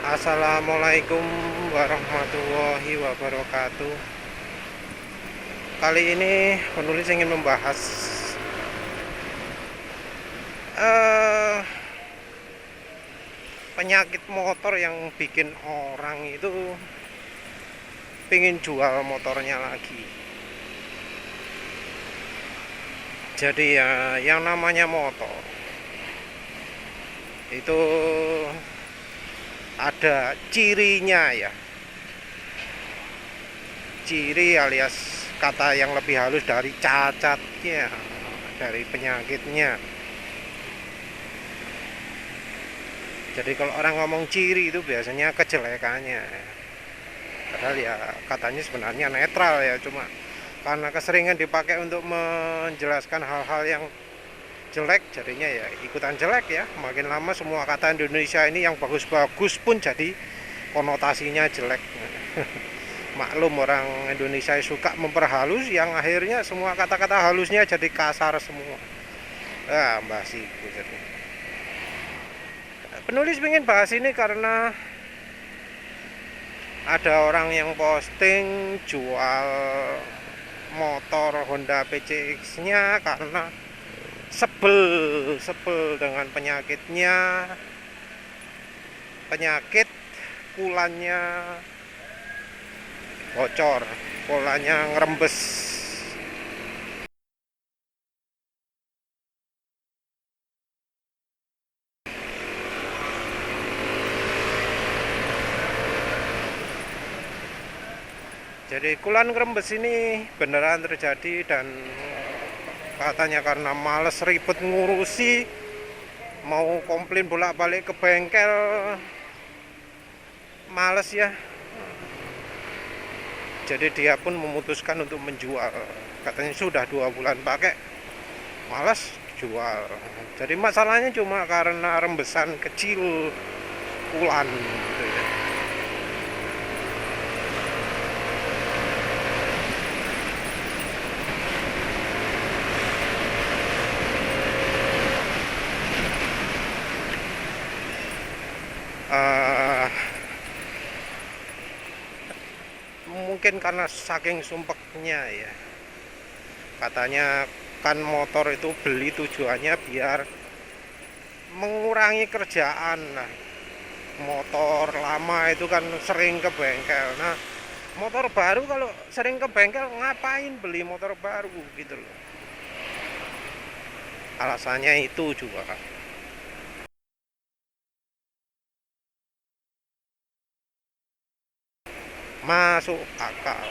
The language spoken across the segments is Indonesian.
Assalamualaikum warahmatullahi wabarakatuh. Kali ini penulis ingin membahas eh, penyakit motor yang bikin orang itu pengen jual motornya lagi. Jadi ya, yang namanya motor itu ada cirinya ya. Ciri alias kata yang lebih halus dari cacatnya, dari penyakitnya. Jadi kalau orang ngomong ciri itu biasanya kejelekannya. Padahal ya katanya sebenarnya netral ya, cuma karena keseringan dipakai untuk menjelaskan hal-hal yang jelek, jadinya ya ikutan jelek ya. Makin lama semua kata Indonesia ini yang bagus-bagus pun jadi konotasinya jelek. Maklum orang Indonesia suka memperhalus, yang akhirnya semua kata-kata halusnya jadi kasar semua. Mbah siku jadi. Penulis ingin bahas ini karena ada orang yang posting jual motor Honda PCX-nya karena sebel dengan penyakitnya, penyakit kulannya bocor, polanya ngerembes. Jadi kulan ngerembes ini beneran terjadi, dan katanya karena males ribet ngurusi, mau komplain bolak-balik ke bengkel, males ya. Jadi dia pun memutuskan untuk menjual. Katanya sudah 2 bulan pakai, malas jual. Jadi masalahnya cuma karena rembesan kecil kulan gitu ya. Mungkin karena saking sumpeknya ya. Katanya kan motor itu beli tujuannya biar mengurangi kerjaan. Nah, motor lama itu kan sering ke bengkel. Nah, motor baru kalau sering ke bengkel ngapain beli motor baru gitu loh. Alasannya itu juga masuk akal.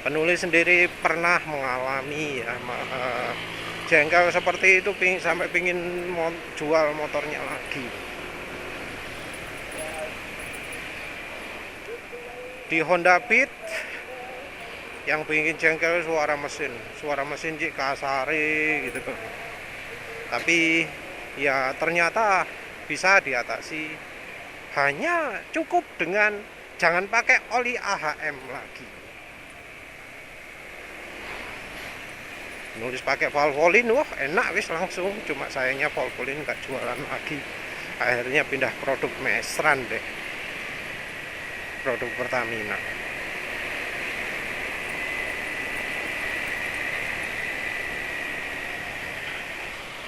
Penulis sendiri pernah mengalami ya, jengkel seperti itu, sampai pingin jual motornya lagi. Di Honda Beat yang bikin jengkel suara mesin cik kasari gitu. Tapi ya ternyata bisa diatasi, hanya cukup dengan jangan pakai oli AHM lagi. Nulis pakai Valvoline, wah enak wis langsung, cuma sayangnya Valvoline nggak jualan lagi, akhirnya pindah produk Mesran deh, produk Pertamina.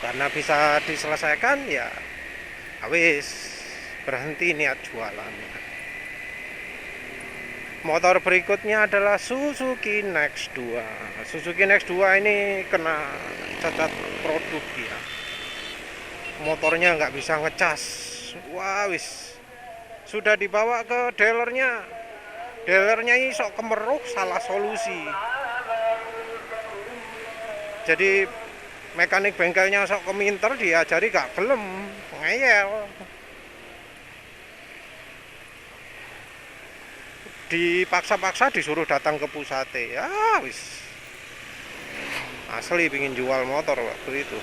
Karena bisa diselesaikan ya wis berhenti niat jualannya. Motor berikutnya adalah Suzuki Next 2. Suzuki Next 2 ini kena cacat produk ya. Motornya nggak bisa ngecas. Wah wis, sudah dibawa ke dealernya. Dealernya ini sok kemeruh, salah solusi. Jadi mekanik bengkelnya sok keminter, diajari gak gelem, ngeyel. Dipaksa-paksa disuruh datang ke pusate ya wis, asli pingin jual motor waktu itu.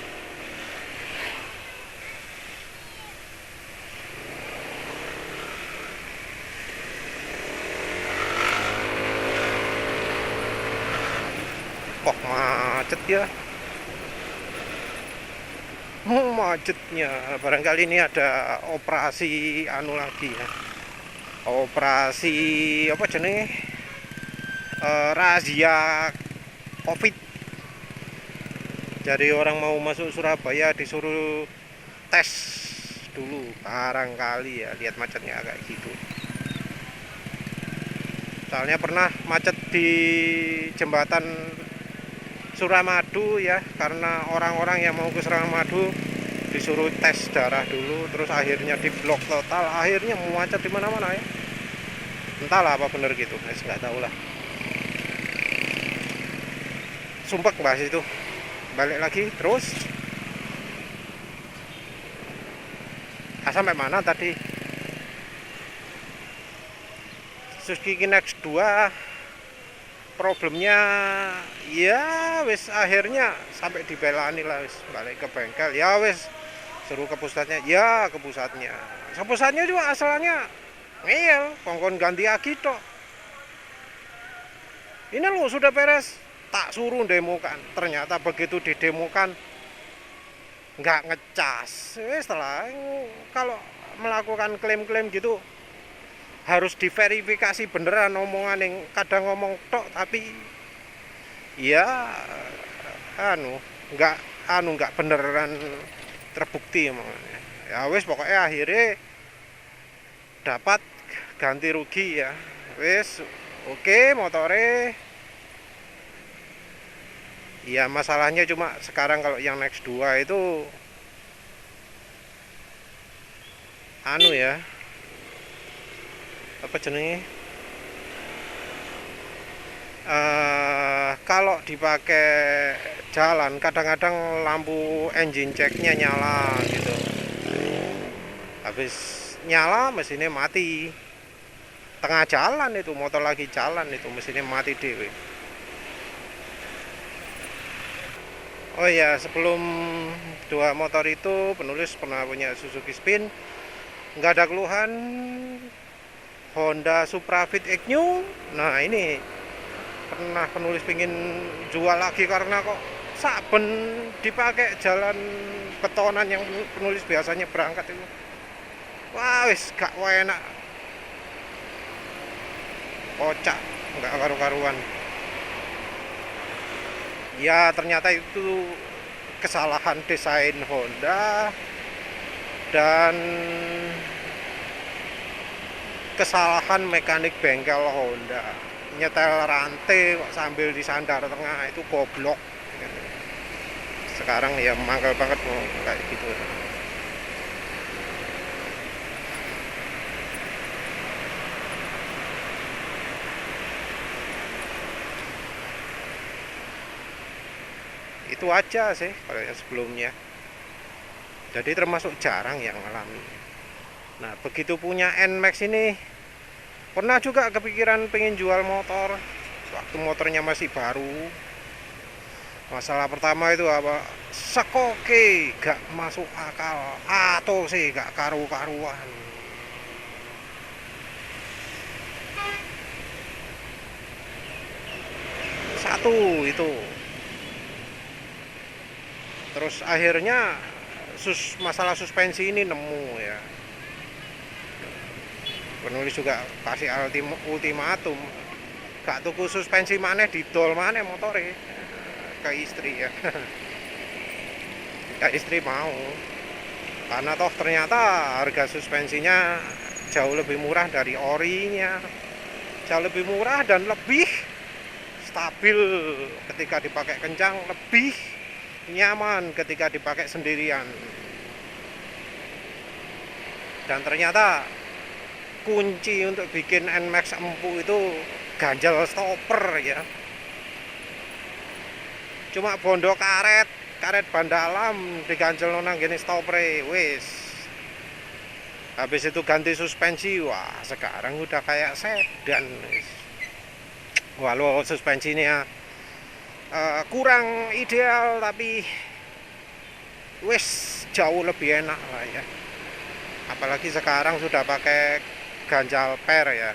Kok macet ya. Macetnya barangkali ini ada operasi anu lagi ya, operasi apa jenenge, razia covid. Jadi orang mau masuk Surabaya disuruh tes dulu barangkali ya, lihat macetnya kayak gitu. Soalnya pernah macet di jembatan Suramadu ya, karena orang-orang yang mau ke Suramadu disuruh tes darah dulu, terus akhirnya diblok total, akhirnya macet di mana-mana ya. Entahlah apa bener gitu, nggak tahu lah. Sumpek bahas itu. Balik lagi terus. Sampai mana tadi? Suzuki Next 2 problemnya ya wis, akhirnya sampai dibelani lah, wis balik ke bengkel ya, wis suruh ke pusatnya ya, ke pusatnya juga asalnya ngeyel, kongkon ganti aki tok. Ini lo sudah beres, tak suruh demokan, ternyata begitu didemokan nggak ngecas. Setelah kalau melakukan klaim-klaim gitu harus diverifikasi beneran omongan, yang kadang ngomong tok tapi ya nggak beneran terbukti emangnya. Ya wis pokoknya akhirnya dapat ganti rugi ya. Wis oke motore. Ya masalahnya cuma sekarang kalau yang Next 2 itu ya, apa jenenge, kalau dipakai jalan kadang-kadang lampu engine checknya nyala gitu, habis nyala mesinnya mati tengah jalan, itu motor lagi jalan itu mesinnya mati dewe. Oh ya, sebelum dua motor itu penulis pernah punya Suzuki Spin, nggak ada keluhan. Honda Supra Fit X-New, nah ini pernah penulis pengen jual lagi karena kok saben dipakai jalan betonan yang penulis biasanya berangkat itu, wah wis gak enak, kocak, nggak karu-karuan. Ya ternyata itu kesalahan desain Honda dan kesalahan mekanik bengkel Honda. Nyetel rantai kok sambil disandar tengah, itu goblok. Sekarang ya mangkel banget mau kayak gitu. Itu aja sih kalau yang sebelumnya. Jadi termasuk jarang yang ngalami. Nah begitu punya NMAX ini, pernah juga kepikiran pengen jual motor waktu motornya masih baru. Masalah pertama itu apa, sekoke gak masuk akal, atau sih gak karu-karuan. Satu itu, terus akhirnya masalah suspensi ini nemu ya, penulis juga kasih ultimatum, gak tuku suspensi maneh didol maneh motore ke istri ya. Ya istri mau, karena toh ternyata harga suspensinya jauh lebih murah dari orinya, jauh lebih murah dan lebih stabil ketika dipakai kencang, lebih nyaman ketika dipakai sendirian. Dan ternyata kunci untuk bikin NMAX empuk itu ganjal stopper ya. Cuma bondo karet ban dalam diganjel nang gini stopper wis. Habis itu ganti suspensi, wah sekarang udah kayak sedan wis. Walau suspensinya kurang ideal tapi wis jauh lebih enak lah ya. Apalagi sekarang sudah pakai ganjal per ya,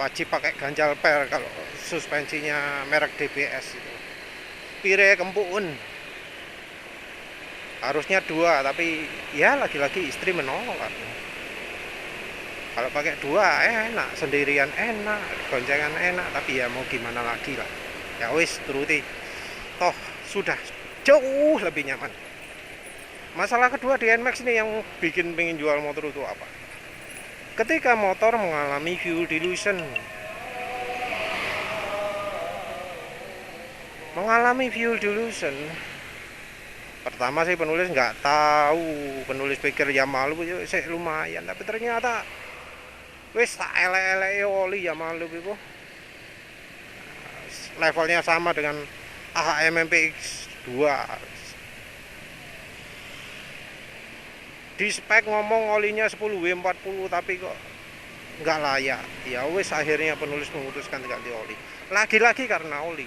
wajib pakai ganjal per kalau suspensinya merek DBS itu. Pire kempun, Harusnya 2, tapi ya lagi-lagi istri menolak. Kalau pakai 2 enak, sendirian enak, goncengan enak, tapi ya mau gimana lagi lah. Ya wis turuti. Toh sudah jauh lebih nyaman. Masalah kedua di NMAX ini yang bikin pengen jual motor itu apa? Ketika motor mengalami fuel dilution. Pertama sih penulis nggak tahu, penulis pikir Yamaha sih lumayan, tapi ternyata wis tak elek-elek oli Yamaha itu levelnya sama dengan AHM MPX 2. Di spek ngomong olinya 10W40, tapi kok nggak layak. Ya wis akhirnya penulis memutuskan ganti oli. Lagi-lagi karena oli.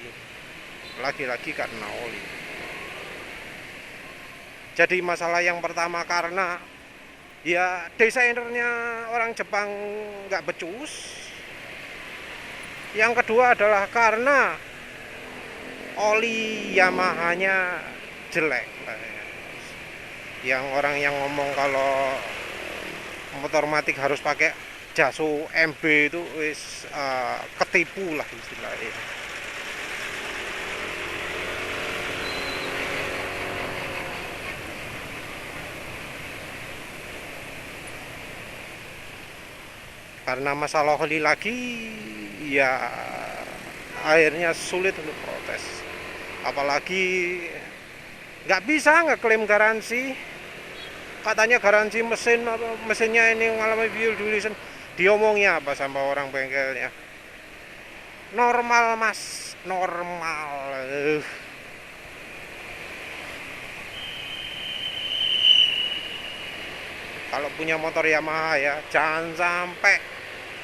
Jadi masalah yang pertama karena ya desainernya orang Jepang nggak becus. Yang kedua adalah karena oli Yamaha-nya jelek. Yang orang yang ngomong kalau motor matic harus pakai Jaso MB itu wis ketipu lah istilahnya. Karena masalah oli lagi, ya akhirnya sulit untuk protes. Apalagi nggak bisa ngeklaim garansi. Katanya garansi mesinnya ini mengalami fuel dilution. Diomongnya apa sama orang bengkelnya? Normal mas, normal. Kalau punya motor Yamaha ya jangan sampai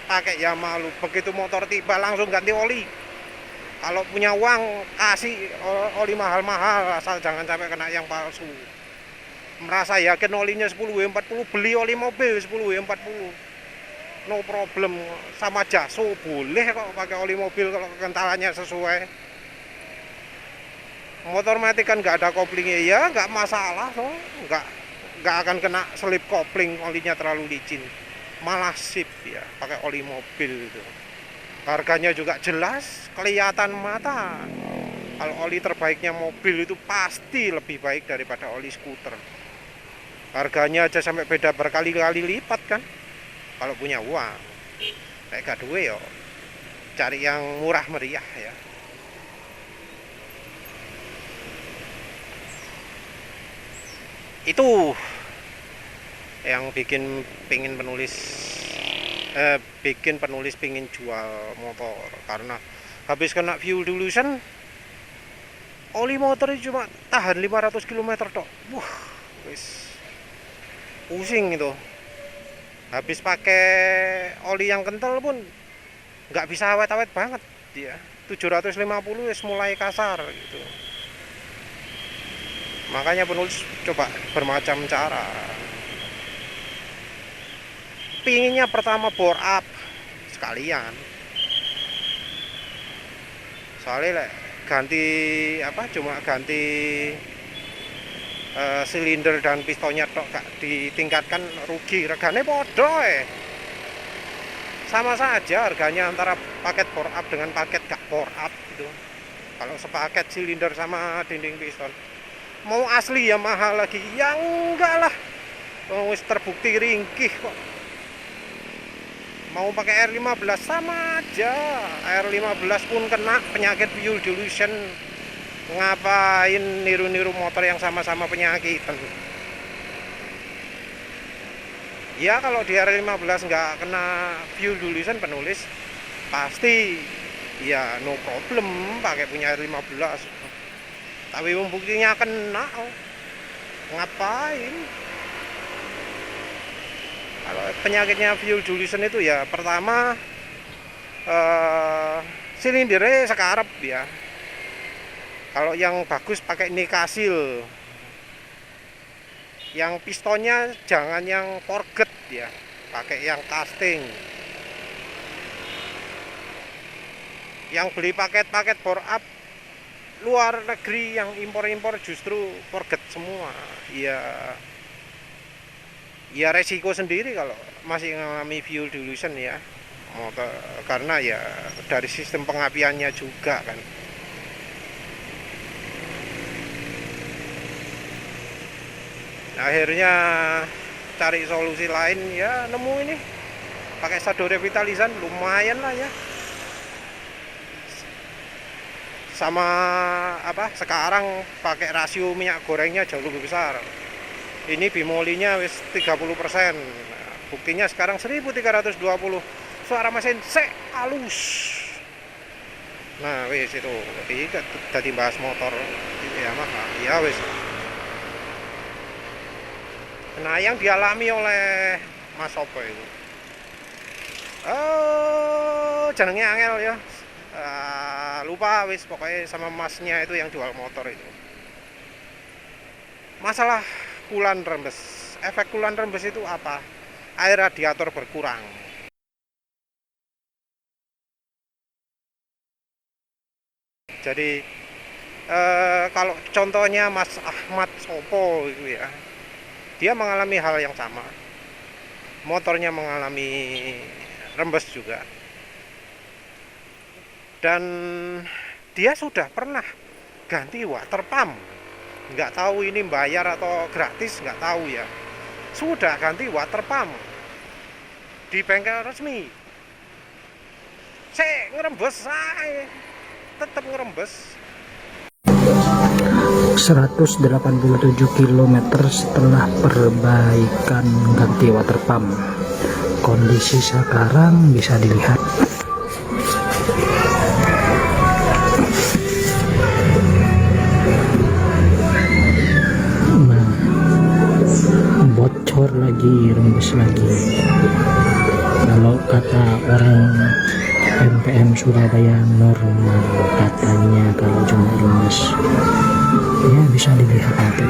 pakai Yamaha lu, begitu motor tiba langsung ganti oli. Kalau punya uang kasih oli mahal-mahal, asal jangan sampai kena yang palsu. Merasa yakin olinya 10W40, beli oli mobil 10W40, no problem. Sama Jaso boleh kok pakai oli mobil kalau kekentalannya sesuai. Motor matic kan nggak ada koplingnya, ya nggak masalah, so nggak akan kena selip kopling, olinya terlalu licin. Malah sip ya pakai oli mobil itu. Harganya juga jelas, kelihatan mata. Kalau oli terbaiknya mobil itu pasti lebih baik daripada oli skuter. Harganya aja sampai beda berkali-kali lipat kan. Kalau punya uang, kayak gak duwe yo, cari yang murah meriah ya. Itu yang bikin penulis pingin jual motor, karena habis kena fuel dilution, oli motor cuma tahan 500 km tok. Wah, wis pusing itu. Habis pakai oli yang kental pun nggak bisa awet-awet banget dia. 750 wis mulai kasar gitu. Makanya penulis coba bermacam cara. Pinginnya pertama bore up sekalian. Soalnya ganti cuma ganti silinder dan pistonnya tok, gak ditingkatkan, rugi. Regane podo sama saja harganya antara paket bore up dengan paket gak bore up gitu. Kalau sepaket silinder sama dinding piston, mau asli ya mahal lagi, ya enggak lah, wis terbukti ringkih kok. Mau pakai R15 sama aja, R15 pun kena penyakit fuel dilution. Ngapain niru-niru motor yang sama-sama penyakitan? Ya kalau di R15 nggak kena fuel dilution, penulis pasti ya no problem pakai punya R15. Tapi buktinya kena, ngapain? Kalau penyakitnya fuel dilution itu ya pertama silindernya sekarep ya. Kalau yang bagus pakai Nikasil. Yang pistonnya jangan yang forget ya, pakai yang casting. Yang beli paket-paket bore up luar negeri yang impor-impor justru forget semua. Ya, ya resiko sendiri kalau masih mengalami fuel dilution ya motor, karena ya dari sistem pengapiannya juga kan. Akhirnya cari solusi lain, ya nemu ini pakai Shadow Revitalizan, lumayan lah ya. Sama apa, sekarang pakai rasio minyak gorengnya jauh lebih besar. Ini bimolinya wis 30%. Buktinya sekarang 1320. Suara mesin sek halus. Nah wis itu jadi bahas motor ya mah ya wis. Nah yang dialami oleh Mas Sopo itu jenenge angel ya. Lupa wis, pokoknya sama masnya itu yang jual motor itu. Masalah kulan rembes. Efek kulan rembes itu apa? Air radiator berkurang. Jadi kalau contohnya Mas Ahmad Sopo itu ya, dia mengalami hal yang sama. Motornya mengalami rembes juga. Dan dia sudah pernah ganti water pump. Nggak tahu ini bayar atau gratis, nggak tahu ya. Sudah ganti water pump di bengkel resmi. Saya ngerembes, saya tetap ngerembes. 187 km setelah perbaikan ganti water pump, kondisi sekarang bisa dilihat. Nah, bocor lagi, rembes lagi. Kalau kata orang MPM Surabaya normal katanya, kalau cuma rembes ya bisa dilihat nanti.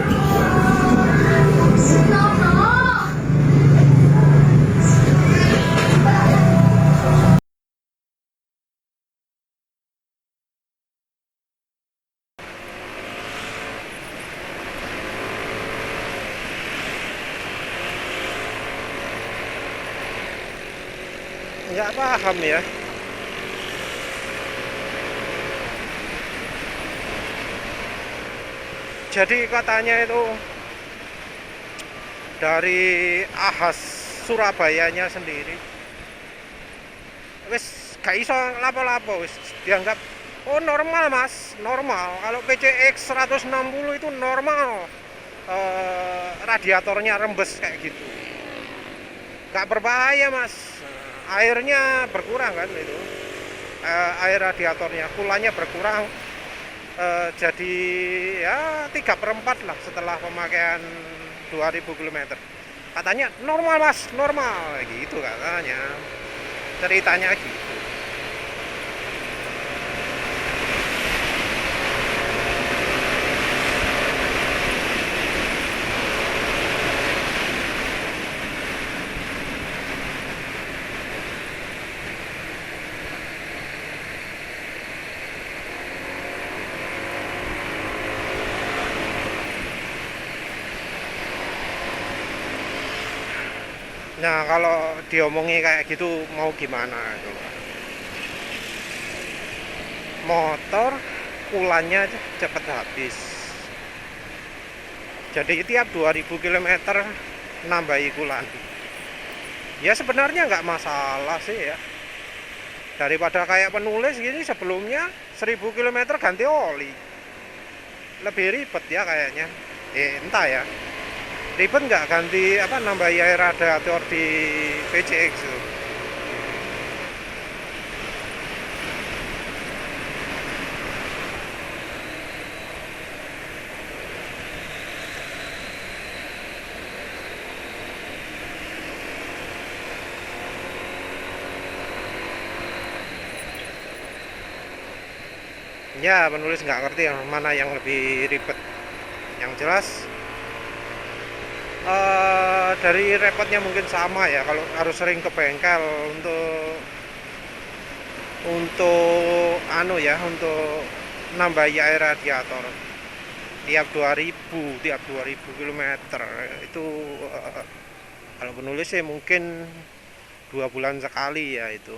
Nggak paham ya. Jadi katanya itu dari ahas Surabayanya sendiri, wis gak iso lapo-lapo, wis dianggap oh normal mas, normal. Kalau PCX 160 itu normal, radiatornya rembes kayak gitu, gak berbahaya mas. Airnya berkurang kan itu, air radiatornya, kulannya berkurang. Jadi ya 3/4 lah setelah pemakaian 2000 km. Katanya normal mas, normal gitu katanya, ceritanya gitu. Nah kalau diomongi kayak gitu mau gimana coba? Motor kulannya cepet habis. Jadi tiap 2000 km nambahi kulan. Ya sebenarnya nggak masalah sih ya. Daripada kayak penulis gini sebelumnya 1000 km ganti oli. Lebih ribet ya kayaknya. Entah ya. Ribet nggak ganti apa, nambahi air radiator di PCX itu. Ya penulis nggak ngerti yang mana yang lebih ribet. Yang jelas dari repotnya mungkin sama ya, kalau harus sering ke bengkel untuk anu ya, untuk nambahi air radiator tiap 2000 kilometer itu. Kalau penulis sih mungkin 2 bulan sekali ya itu.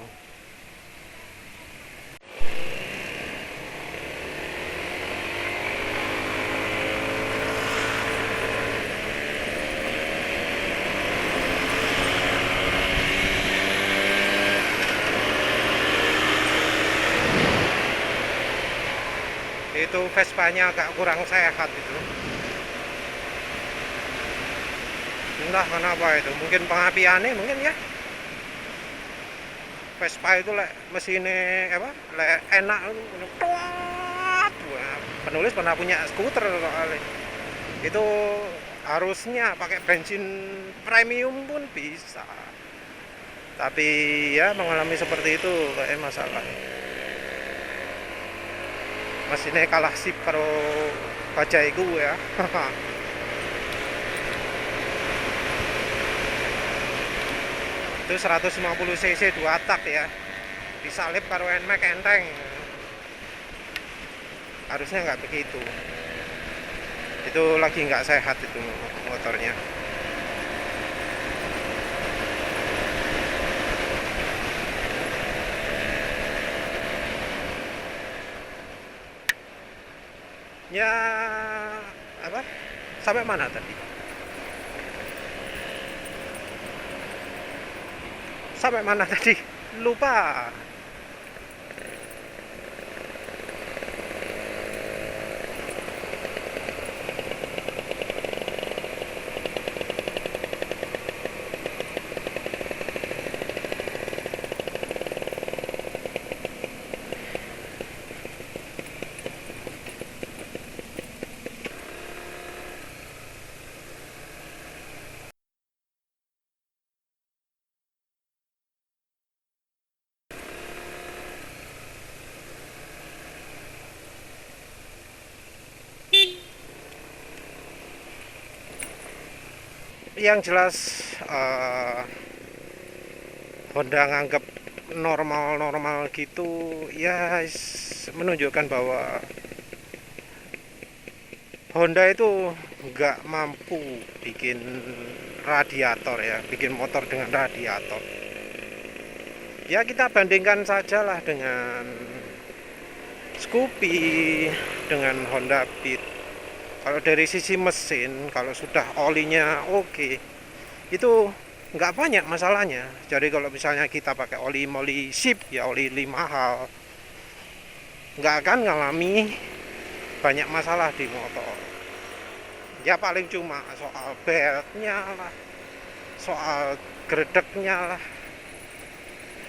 Itu Vespanya agak kurang sehat itu. Entah kenapa itu, mungkin pengapiannya mungkin ya. Vespa itu mesinnya apa? Enak tuat. Penulis pernah punya skuter soalnya. Itu harusnya pakai bensin premium pun bisa. Tapi ya mengalami seperti itu kayak masalah. Mesinnya kalah sip karo bajaiku ya. Itu 150 cc 2 tak ya, disalip karo NMAX enteng. Harusnya nggak begitu, itu lagi nggak sehat itu motornya. Ya apa, sampai mana tadi? Sampai mana tadi? Lupa. Yang jelas Honda nganggap normal-normal gitu ya, menunjukkan bahwa Honda itu nggak mampu bikin radiator ya, bikin motor dengan radiator. Ya kita bandingkan sajalah dengan Scoopy, dengan Honda Beat. Kalau dari sisi mesin, kalau sudah olinya oke, itu nggak banyak masalahnya. Jadi kalau misalnya kita pakai oli sip ya, oli mahal, nggak akan ngalami banyak masalah di motor. Ya paling cuma soal beltnya lah, soal gredeknya lah.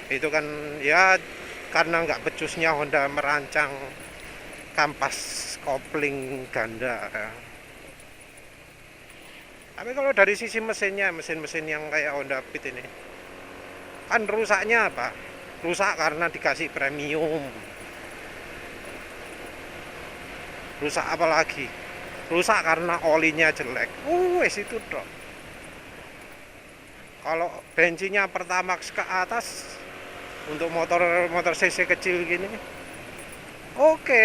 Itu kan ya karena nggak becusnya Honda merancang kampas kopling ganda ya. Tapi kalau dari sisi mesinnya, mesin-mesin yang kayak Honda Beat ini kan rusaknya apa? Rusak karena dikasih premium. Rusak apa lagi? Rusak karena olinya jelek. Wes itu dong. Kalau bensinnya Pertamax ke atas untuk motor cc kecil gini, oke,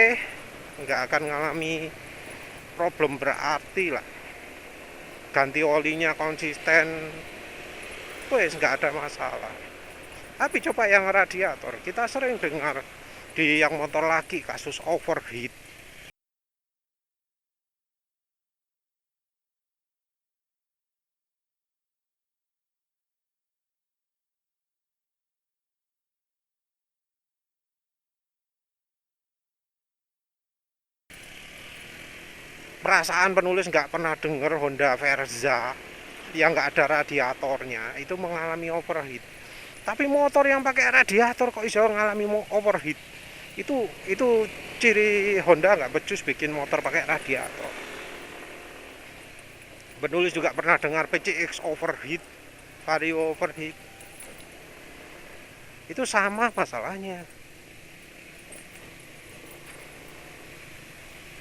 nggak akan ngalami problem berarti lah. Ganti olinya konsisten, wes nggak ada masalah. Tapi coba yang radiator, kita sering dengar di yang motor laki kasus overheat. Perasaan penulis nggak pernah dengar Honda Verza yang nggak ada radiatornya itu mengalami overheat. Tapi motor yang pakai radiator kok bisa mengalami overheat? Itu ciri Honda nggak becus bikin motor pakai radiator. Penulis juga pernah dengar PCX overheat, Vario overheat. Itu sama masalahnya.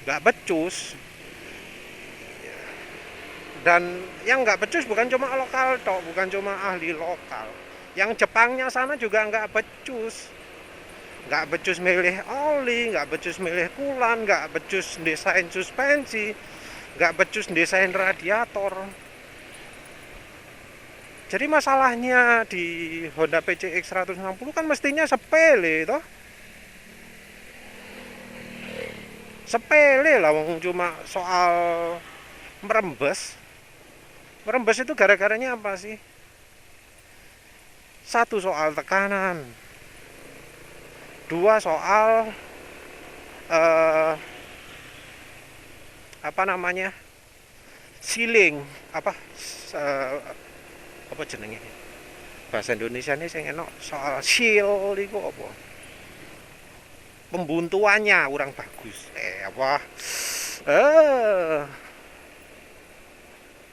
Nggak becus. Dan yang nggak becus bukan cuma lokal bukan cuma ahli lokal, yang Jepangnya sana juga nggak becus. nggak becus milih oli, nggak becus milih kulan, nggak becus desain suspensi, nggak becus desain radiator. Jadi masalahnya di Honda PCX 160 kan mestinya sepele toh. Sepele lah, wong cuma soal merembes. Merembes itu gara-garanya apa sih? Satu, soal tekanan. Dua, soal eh, apa namanya, sealing, apa eh, apa jenenge bahasa Indonesia ini saya enak, soal seal itu apa, pembuntuannya kurang bagus, apa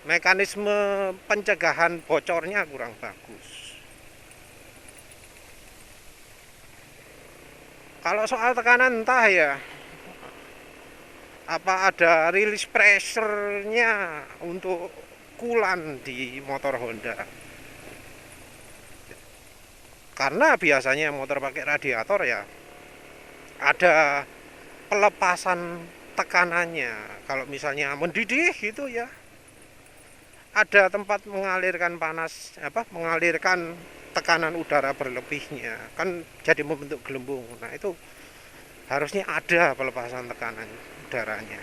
mekanisme pencegahan bocornya kurang bagus. Kalau soal tekanan entah ya, apa ada release pressure-nya untuk kulan di motor Honda. Karena biasanya motor pakai radiator ya ada pelepasan tekanannya. Kalau misalnya mendidih gitu ya, ada tempat mengalirkan panas, mengalirkan tekanan udara berlebihnya, kan jadi membentuk gelembung. Nah itu harusnya ada pelepasan tekanan udaranya.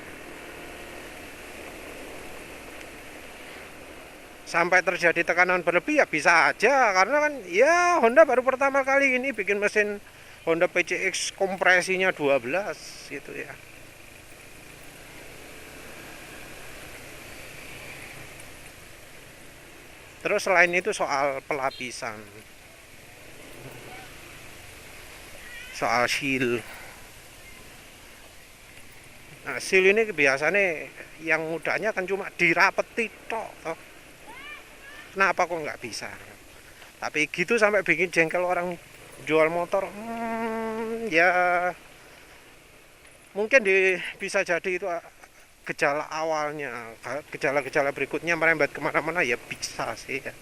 Sampai terjadi tekanan berlebih ya bisa aja, karena kan ya Honda baru pertama kali ini bikin mesin Honda PCX kompresinya 12 gitu ya. Terus selain itu soal pelapisan, soal seal. Nah, seal ini biasanya yang mudahnya kan cuma dirapeti tok toh. Kenapa kok nggak bisa? Tapi gitu sampai bikin jengkel orang jual motor. Ya mungkin bisa jadi itu gejala awalnya. Gejala-gejala berikutnya merembet kemana-mana ya bisa sih ya.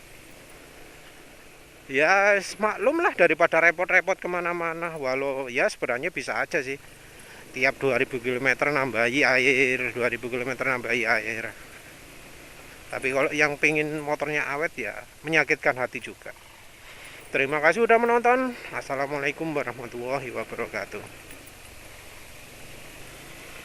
Ya maklum lah, daripada repot-repot kemana-mana. Walau ya sebenarnya bisa aja sih, tiap 2000 km nambahi air, 2000 km nambahi air. Tapi kalau yang pengen motornya awet ya menyakitkan hati juga. Terima kasih sudah menonton. Assalamualaikum warahmatullahi wabarakatuh.